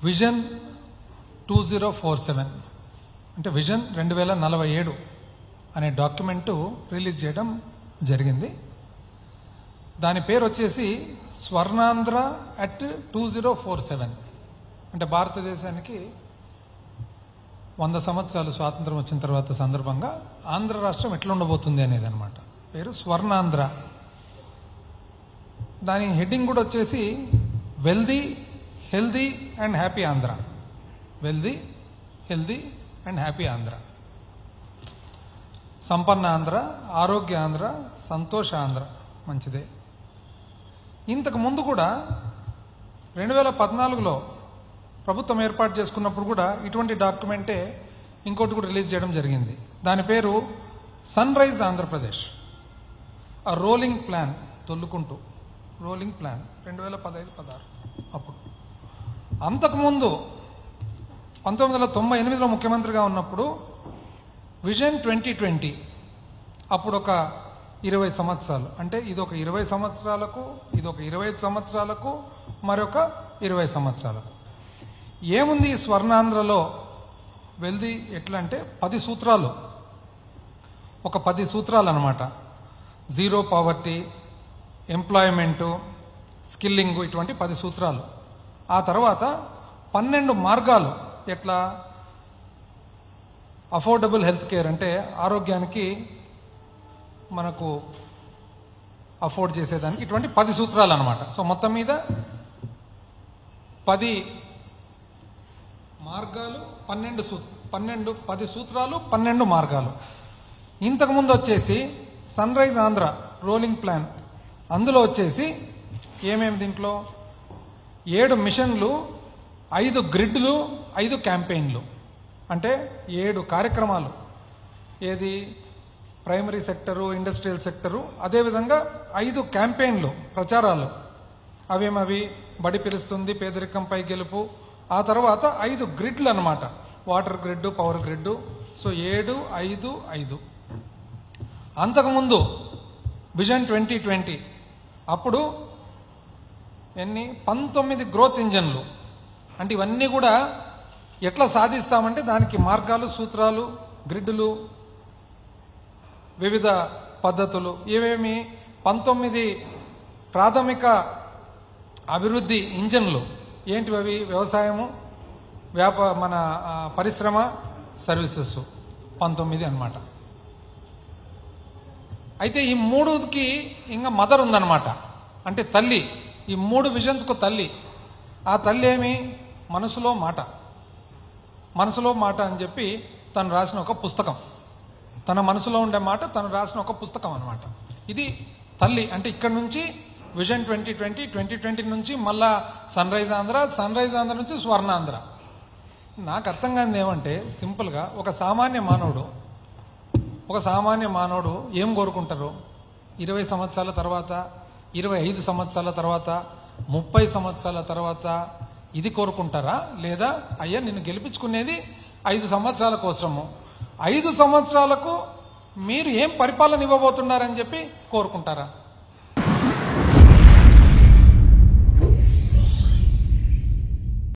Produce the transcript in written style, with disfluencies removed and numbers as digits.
Vision 2047 అంటే vision 2047 అనే document release చేయడం జరిగింది. దాని పేరు వచ్చేసి స్వర్ణాంధ్ర అట్ 2047. అంటే భారతదేశానికి 100 సంవత్సరాలు స్వాతంత్రం వచ్చిన తర్వాత సందర్భంగా ఆంధ్ర రాష్ట్రం ఎట్లా ఉండబోతుంది అనేది అనమాట. పేరు స్వర్ణాంధ్ర. దాని హెడ్డింగ్ కూడా వచ్చేసి wealthy, healthy and happy Andhra. Wealthy, healthy and happy Andhra. సంపన్న ఆంధ్ర, ఆరోగ్య ఆంధ్ర, సంతోష ఆంధ్ర. మంచిదే. ఇంతకు ముందు కూడా 2014లో ప్రభుత్వం ఏర్పాటు చేసుకున్నప్పుడు కూడా ఇటువంటి డాక్యుమెంటే ఇంకోటి కూడా రిలీజ్ చేయడం జరిగింది. దాని పేరు సన్ రైజ్ ఆంధ్రప్రదేశ్, ఆ రోలింగ్ ప్లాన్. తొల్లుకుంటూ rolling plan 2015-16. అప్పుడు అంతకుముందు 1998లో ముఖ్యమంత్రిగా ఉన్నప్పుడు విజన్ 2020. అప్పుడు ఒక 20 సంవత్సరాలు. అంటే ఇదొక 20 సంవత్సరాలకు, ఇదొక 25 సంవత్సరాలకు, మరొక 20 సంవత్సరాలకు. ఏముంది ఈ స్వర్ణాంధ్రలో? వెల్ది ఎట్లా అంటే 10 సూత్రాలు, ఒక 10 సూత్రాలు అనమాట. జీరో పావర్టీ, ఎంప్లాయ్మెంటు, స్కిల్లింగ్, ఇటువంటి 10 సూత్రాలు. ఆ తర్వాత 12 మార్గాలు. ఎట్లా? అఫోర్డబుల్ హెల్త్ కేర్, అంటే ఆరోగ్యానికి మనకు అఫోర్డ్ చేసేదానికి ఇటువంటి 10 సూత్రాలు అనమాట. సో మొత్తం మీద 10 మార్గాలు, 10 సూత్రాలు, 12 మార్గాలు. ఇంతకుముందు వచ్చేసి sunrise Andhra rolling plan, అందులో వచ్చేసి ఏమేమి దీంట్లో 7 మిషన్లు, 5 గ్రిడ్లు, 5 క్యాంపెయిన్లు. అంటే 7 కార్యక్రమాలు. ఏది? ప్రైమరీ సెక్టరు, ఇండస్ట్రియల్ సెక్టరు, అదేవిధంగా 5 క్యాంపెయిన్లు, ప్రచారాలు. అవేమవి? బడి పిలుస్తుంది, పేదరికంపై గెలుపు. ఆ తర్వాత 5 గ్రిడ్లు అనమాట. Water grid, power grid. So 7, 5, 5. అంతకుముందు విజన్ 2020 అప్పుడు ఎన్ని? 19 గ్రోత్ ఇంజన్లు. అంటే ఇవన్నీ కూడా ఎట్లా సాధిస్తామంటే దానికి మార్గాలు, సూత్రాలు, గ్రిడ్లు, వివిధ పద్ధతులు. ఏమేమి? 19 ప్రాథమిక అభివృద్ధి ఇంజన్లు. ఏంటివి అవి? వ్యవసాయము, మన పరిశ్రమ, సర్వీసెస్. 19 అన్నమాట. అయితే ఈ 3కి ఇంకా మదర్ ఉందన్నమాట, అంటే తల్లి. ఈ 3 విజన్స్కు తల్లి. ఆ తల్లి ఏమి? మనసులో మాట. మనసులో మాట అని చెప్పి తను రాసిన ఒక పుస్తకం. తన మనసులో ఉండే మాట తను రాసిన ఒక పుస్తకం అనమాట. ఇది తల్లి. అంటే ఇక్కడ నుంచి విజన్ 2020 నుంచి మళ్ళా sunrise Andhra, sunrise Andhra నుంచి స్వర్ణాంధ్ర. నాకు అర్థం కానిది ఏమంటే సింపుల్గా ఒక సామాన్య మానవుడు ఏం కోరుకుంటారు? 20 సంవత్సరాల తర్వాత, 25 సంవత్సరాల తర్వాత, 30 సంవత్సరాల తర్వాత ఇది కోరుకుంటారా? లేదా అయ్యా నిన్ను గెలిపించుకునేది 5 సంవత్సరాల కోసము, 5 సంవత్సరాలకు మీరు ఏం పరిపాలన ఇవ్వబోతున్నారని చెప్పి కోరుకుంటారా?